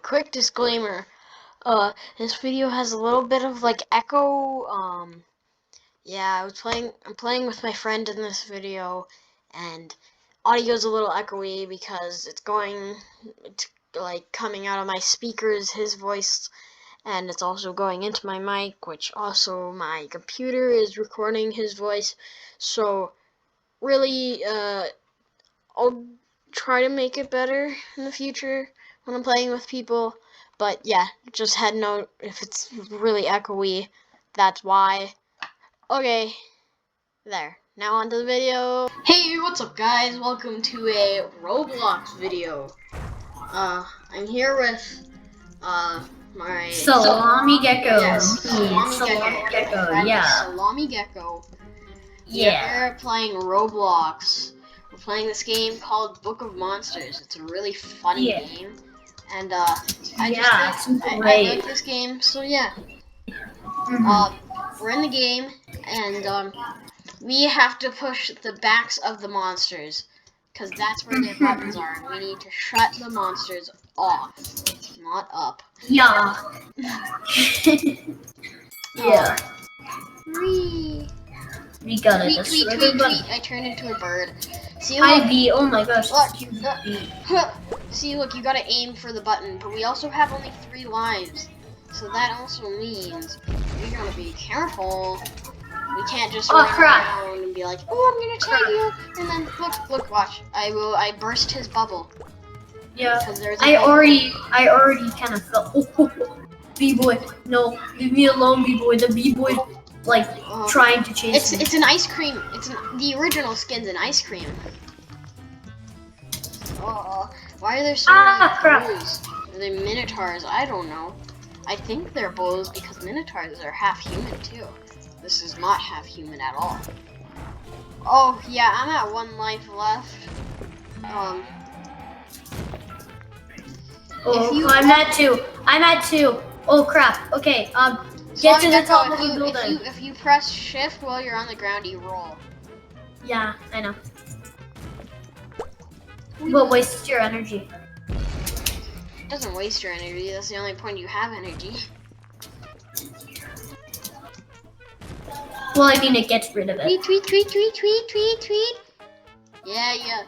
quick disclaimer. This video has a little bit of like echo. Yeah, I'm playing with my friend in this video, and audio's a little echoey because it's like coming out of my speakers, his voice, and it's also going into my mic, which also my computer is recording his voice. So really, I'll try to make it better in the future when I'm playing with people. But yeah, just head note, if it's really echoey, that's why. Okay, there. Now onto the video. Hey, what's up guys? Welcome to a Roblox video. I'm here with, my... Salamigecko. Yes, Salamigecko, yeah. Salamigecko. Yeah. We're playing Roblox. We're playing this game called Book of Monsters. It's a really funny game. And, I like this game, so yeah. We're in the game, and, we have to push the backs of the monsters, because that's where their buttons are, and we need to shut the monsters off, not up. Yeah. Yeah. We got it. Tweet. I turned into a bird. See, look. Hi, B. Oh my gosh. Look. See, look, you gotta aim for the button, but we also have only 3 lives. So that also means we gotta be careful. We can't just run around and be like, oh, I'm gonna tag you, and then look, watch. I burst his bubble. Yeah. I already kind of felt. Oh, B-boy, no, leave me alone, B-boy. The B-boy, like, trying to chase me. It's an ice cream. The original skin's an ice cream. Why are there so many bulls? Are they minotaurs? I don't know. I think they're bulls because minotaurs are half human too. This is not half human at all. Oh yeah, I'm at 1 life left. I'm at 2. Oh crap. Okay. Get to the top of the building. If you press shift while you're on the ground, you roll. Yeah, I know. What wastes your energy? It doesn't waste your energy. That's the only point you have energy. Well, I mean, it gets rid of it. Tweet. Yeah.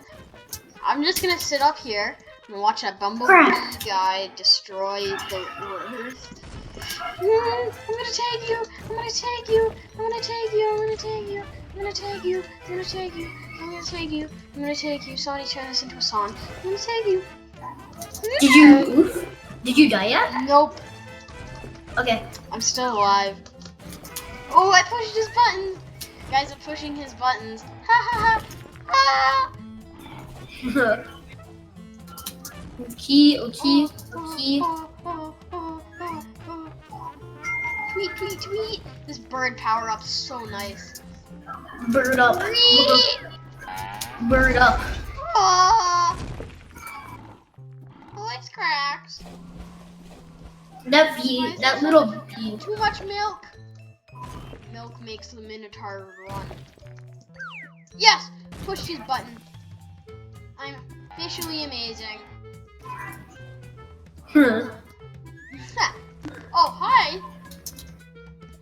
I'm just gonna sit up here and watch that bumblebee guy destroy the earth. I'm gonna tag you. Sonny, turn this into a song. I'm gonna tag you. Did you die yet? Nope. Okay. I'm still alive. Oh, I pushed his button. Guys, I'm pushing his buttons. Ha. Okay. Tweet. This bird power up's so nice. Bird up. Bird up. Voice cracks. That little bee. Too much milk. Milk makes the minotaur run. Yes! Pushed his button. I'm officially amazing. Oh, hi!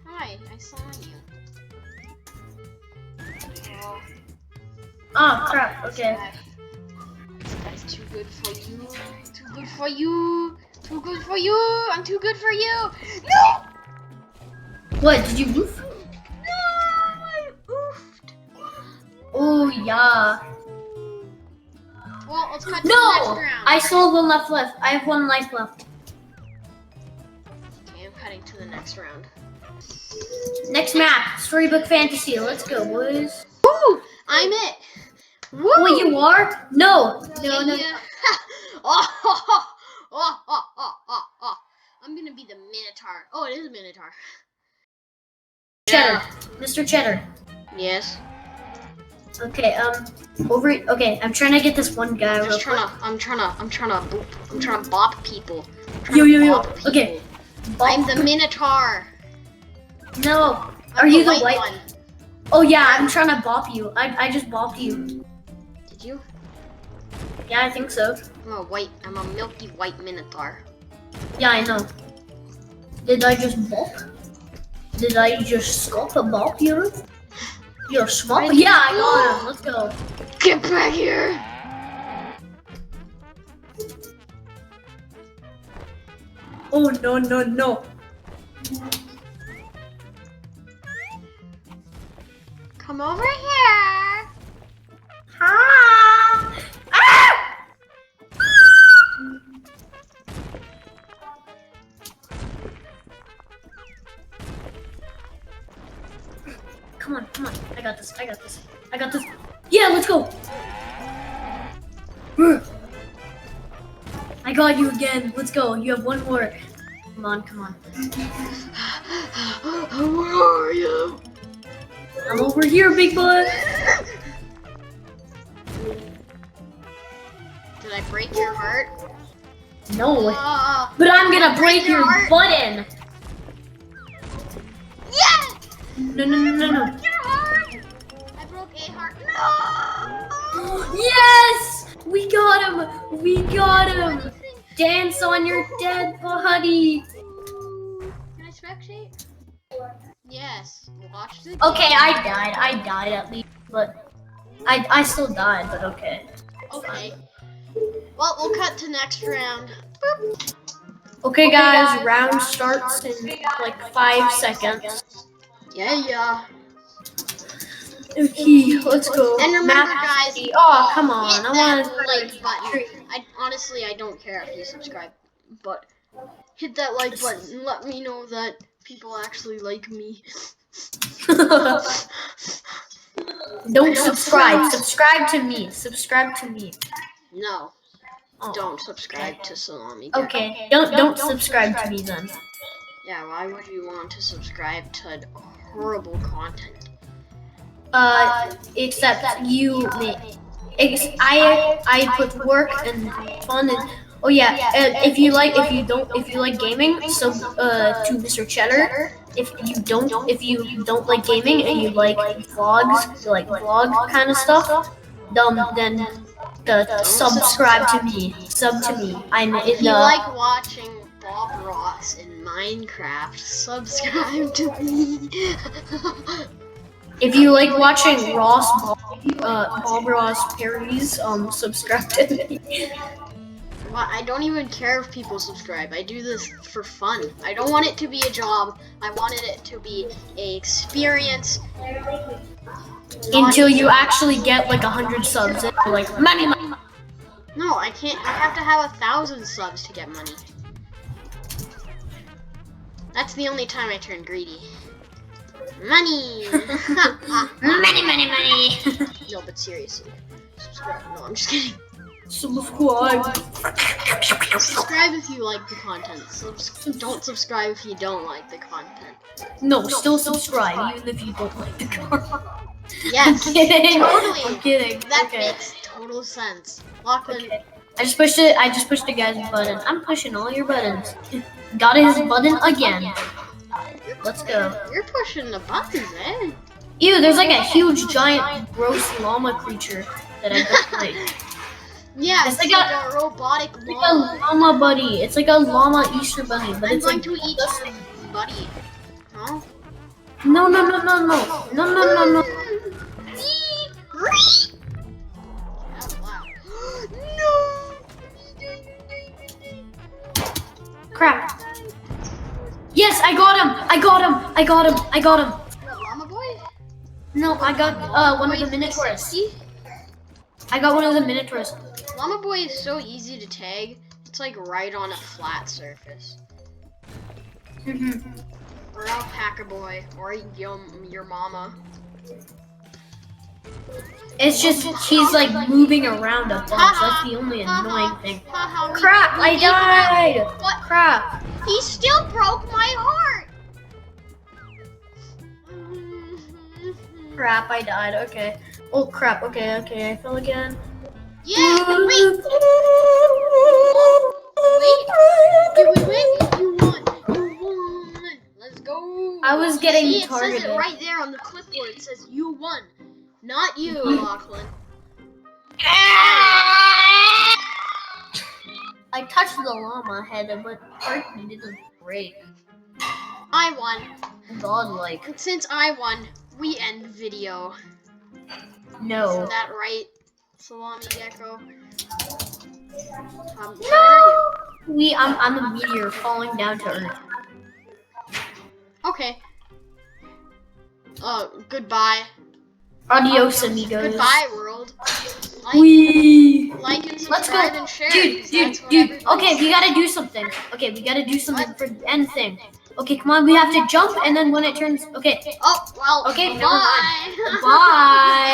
Hi, I saw you. Oh, crap, okay. This guy's too good for you. I'm too good for you. No! What, did you oof? No, I oofed. Oh, yeah. Well, let's cut to the next round. I still have 1 life left. I have 1 life left. Okay, I'm cutting to the next round. Next map, Storybook Fantasy. Let's go, boys. Woo! I'm it. Woo! Wait, you are? No. Yeah. I'm gonna be the Minotaur. Oh, it is a Minotaur. Cheddar. Mr. Cheddar. Yes. Okay, okay, I'm trying to get this one guy. I'm trying to bop people. Yo. Okay. I'm the Minotaur. No. Are you the white one? Oh yeah, I'm trying to bop you. I just bopped you. Did you? Yeah, I think so. I'm a milky white Minotaur. Yeah, I know. Did I just bop? Did I just sculpt a bop here? You're small? Yeah, I got him. Let's go. Get back here! Oh, no, no, no. Come over here! Ah! Ah! Come on, come on. I got this. I got this. I got this. Yeah, let's go. I got you again. Let's go. You have one more. Come on, come on. Where are you? I'm over here, big boy. Did I break your heart? No. But I'm gonna break your button. Yes! No, no, no, no, no. Your heart! I broke a heart. No! Yes! We got him! We got him! Dance on your dead body! Can I spectate? Yes. Watch the Okay, I died at least, but I still died, but okay. Okay. Well, we'll cut to next round. Boop. Okay guys, round starts in like 5 seconds. Yeah. Okay, let's go. And remember, guys, oh come on, hit I that want like button. Honestly, I don't care if you subscribe, but hit that like button and let me know that people actually like me. Don't subscribe. Subscribe to me. Subscribe to me. No. Oh, don't subscribe to Salamigecko. Okay, don't subscribe to me then. Yeah, why would you want to subscribe to horrible content? Except you I put work and fun and oh yeah, if you like gaming, so to Mr. Cheddar. If you don't like gaming and you like vlogs, like vlog kind of stuff, then subscribe to me. Sub to me. I'm in If you like watching Bob Ross in Minecraft, subscribe to me. If you like watching Bob Ross parodies, subscribe to me. Well, I don't even care if people subscribe. I do this for fun. I don't want it to be a job. I wanted it to be an experience. Until you actually get like 100 subs and you're like, money. No, I can't. I have to have 1,000 subs to get money. That's the only time I turn greedy. Money! Money. No, but seriously. Subscribe. No, I'm just kidding. Subscribe. Subscribe if you like the content. Don't subscribe if you don't like the content. No, still subscribe even if you don't like the content. Yes, I'm kidding. totally. I'm kidding. That Okay. makes total sense. Lachlan. Okay. I just pushed the guy's button. I'm pushing all your buttons. Got his button again. Let's go. You're pushing the buttons, eh? Ew, there's like a huge giant gross llama creature that I don't like. Yeah, It's it's like like a robotic It's like llama. a llama buddy. It's like a llama Easter bunny, but I'm it's going like to eat your buddy. Huh? no. No! Crap. Yes, I got him. Llama boy? No, I got one of the minotaurs. I got one of the minotaurs. Llama boy is so easy to tag. It's like right on a flat surface. Or alpaca boy, or your mama. It's just he's like moving around a bunch. That's the only annoying thing. Crap, I died. What? Crap. He still broke my heart. Crap, I died. Okay. Oh crap. Okay. I fell again. Yeah. Wait. Wait. You won. Let's go. I was getting See, it targeted. says it right there on the clipboard. It says you won, not you, Lachlan. I touched the llama head, but part didn't break. I won. Godlike. And since I won, we end video. No. Isn't that right, Salamigecko? Where are you? I'm a meteor falling down to Earth. Okay. Goodbye. Adios, amigos. Goodbye, world. Like and Let's go, subscribe and share. dude. Okay, we gotta do something. Okay, we gotta do something for the end thing. Okay, come on, we have to jump, and then when it turns, okay. Oh, well, Okay, bye. never mind. Bye.